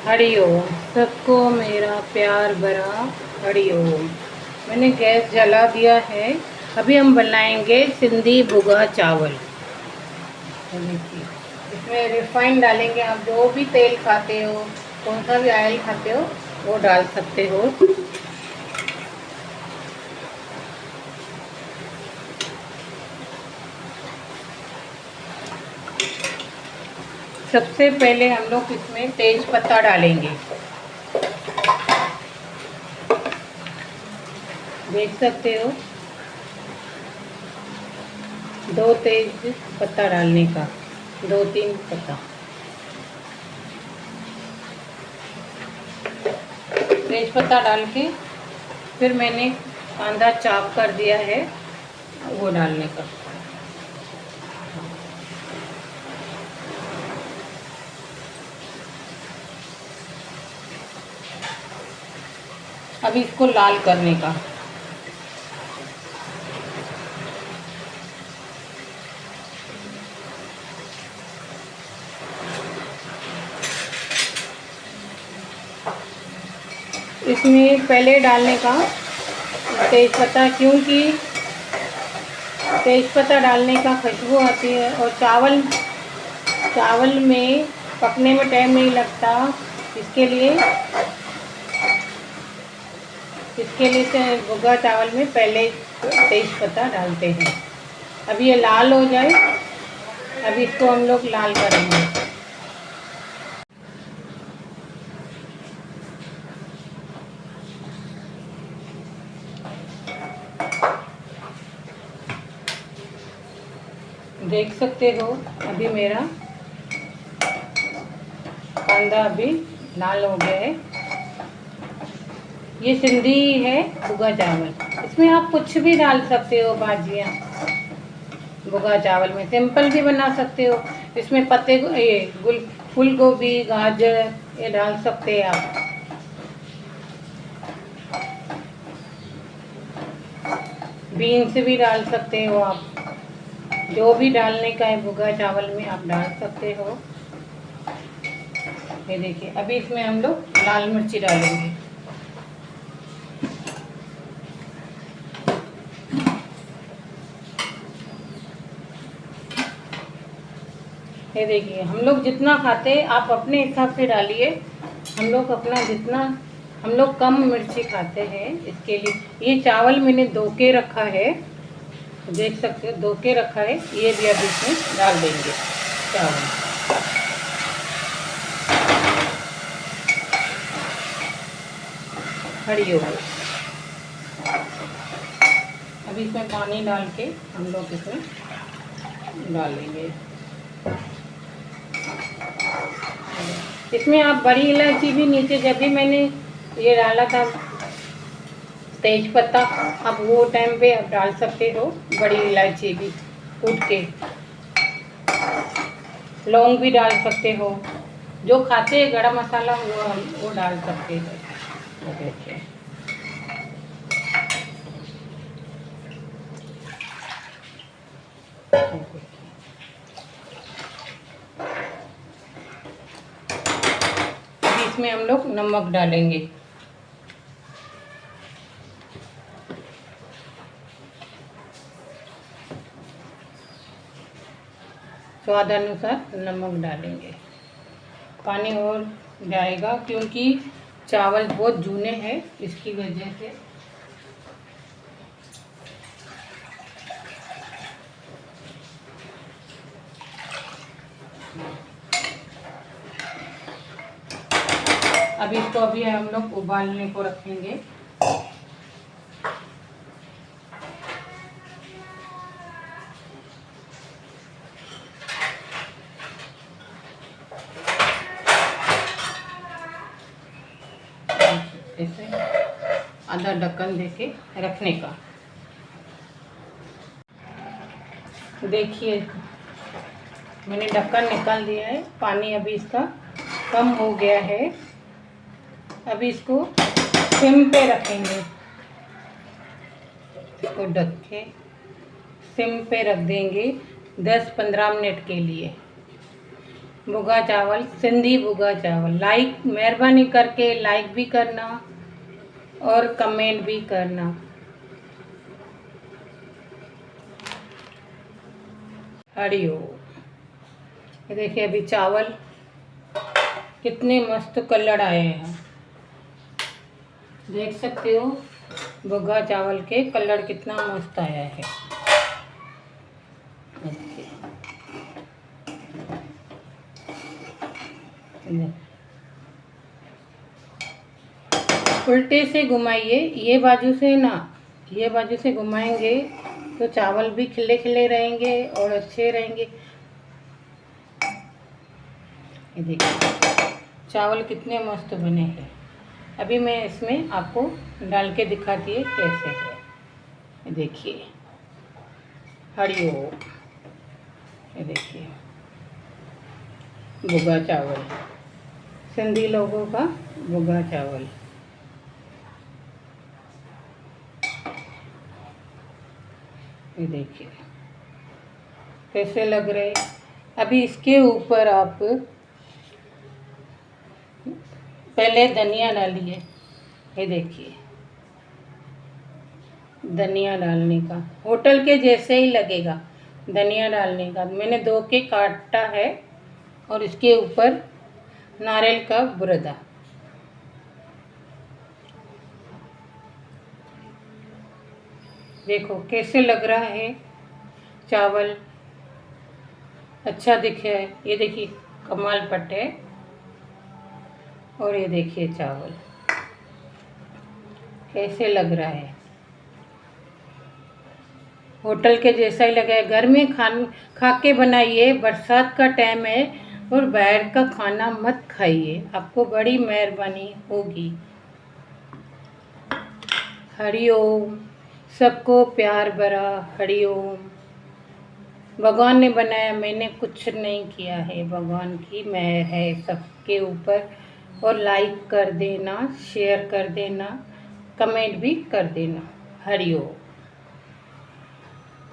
हरिओम। सबको मेरा प्यार भरा हरिओम। मैंने गैस जला दिया है। अभी हम बनाएंगे सिंधी भुगा चावल। तो देखिए, इसमें रिफाइंड डालेंगे। आप जो भी तेल खाते हो, कौन सा भी ऑयल खाते हो, वो डाल सकते हो। सबसे पहले हम लोग इसमें तेज पत्ता डालेंगे। देख सकते हो, 2 तेज पत्ता डालने का, 2-3 पत्ता तेज पत्ता डाल के फिर मैंने कांदा चॉप कर दिया है, वो डालने का। अभी इसको लाल करने का। इसमें पहले डालने का तेज़पत्ता, क्योंकि तेज़पत्ता डालने का खुशबू आती है और चावल में पकने में टाइम नहीं लगता। इसके लिए भुगा चावल में पहले तेज़पत्ता डालते हैं। अब ये लाल हो जाए, अभी इसको हम लोग लाल करेंगे। देख सकते हो, अभी मेरा कांदा अभी लाल हो गया है। ये सिंधी है भुगा चावल। इसमें आप कुछ भी डाल सकते हो, भाजियाँ। भुगा चावल में सिंपल भी बना सकते हो। इसमें पत्ते ये फूल गोभी, गाजर ये डाल सकते हैं आप। बीन्स भी डाल सकते हो आप। जो भी डालने का है भुगा चावल में आप डाल सकते हो। ये देखिए, अभी इसमें हम लोग लाल मिर्ची डालेंगे। ये देखिए, हम लोग जितना खाते हैं आप अपने हिसाब से डालिए। हम लोग कम मिर्ची खाते हैं, इसके लिए ये चावल मैंने धो के रखा है। देख सकते हो, धो के रखा है। ये भी अभी इसमें डाल देंगे चावल। हरिओम। अभी इसमें पानी डाल के हम लोग इसमें डालेंगे। इसमें आप बड़ी इलायची भी नीचे, जब भी मैंने ये डाला था तेज पत्ता, आप वो टाइम पे आप डाल सकते हो बड़ी इलायची भी कूट के। लौंग भी डाल सकते हो। जो खाते हैं गरम मसाला वो डाल सकते हो। देखिए, इसमें हम लोग नमक डालेंगे। स्वाद अनुसार नमक डालेंगे। पानी और जाएगा क्योंकि चावल बहुत जूने हैं, इसकी वजह से। अभी इसको अभी हम लोग उबालने को रखेंगे। ऐसे आधा ढक्कन देके रखने का। देखिए, मैंने ढक्कन निकाल दिया है। पानी अभी इसका कम हो गया है। अभी इसको सिम पे रखेंगे। इसको ढक के सिम पे रख देंगे 10-15 मिनट के लिए। भुगा चावल, सिंधी भुगा चावल। लाइक मेहरबानी करके लाइक भी करना और कमेंट भी करना। हरिओम। ये देखिए अभी चावल कितने मस्त कलर आए हैं, देख सकते हो भुगा चावल के कलर कितना मस्त आया है। उल्टे से घुमाइए, ये बाजू से ना, ये बाजू से घुमाएंगे तो चावल भी खिले खिले रहेंगे और अच्छे रहेंगे। ये देखिए चावल कितने मस्त बने हैं। अभी मैं इसमें आपको डाल के दिखाती है कैसे है। ये देखिए हरिओम। ये देखिए भुगा चावल, सिंधी लोगों का भुगा चावल। ये देखिए कैसे लग रहे। अभी इसके ऊपर आप पहले धनिया डालिए। ये देखिए धनिया डालने का होटल के जैसे ही लगेगा धनिया डालने का। मैंने 2 के काटा है और इसके ऊपर नारियल का बुरादा। देखो कैसे लग रहा है चावल, अच्छा दिखे। ये देखिए कमाल पट है और ये देखिए चावल कैसे लग रहा है, होटल के जैसा ही लगा है। घर में खा के बनाइए, बरसात का टाइम है और बाहर का खाना मत खाइए, आपको बड़ी मेहरबानी होगी। हरिओम। सबको प्यार भरा हरिओम। भगवान ने बनाया, मैंने कुछ नहीं किया है, भगवान की मेहर है सबके ऊपर। और लाइक कर देना, शेयर कर देना, कमेंट भी कर देना। हरिओम।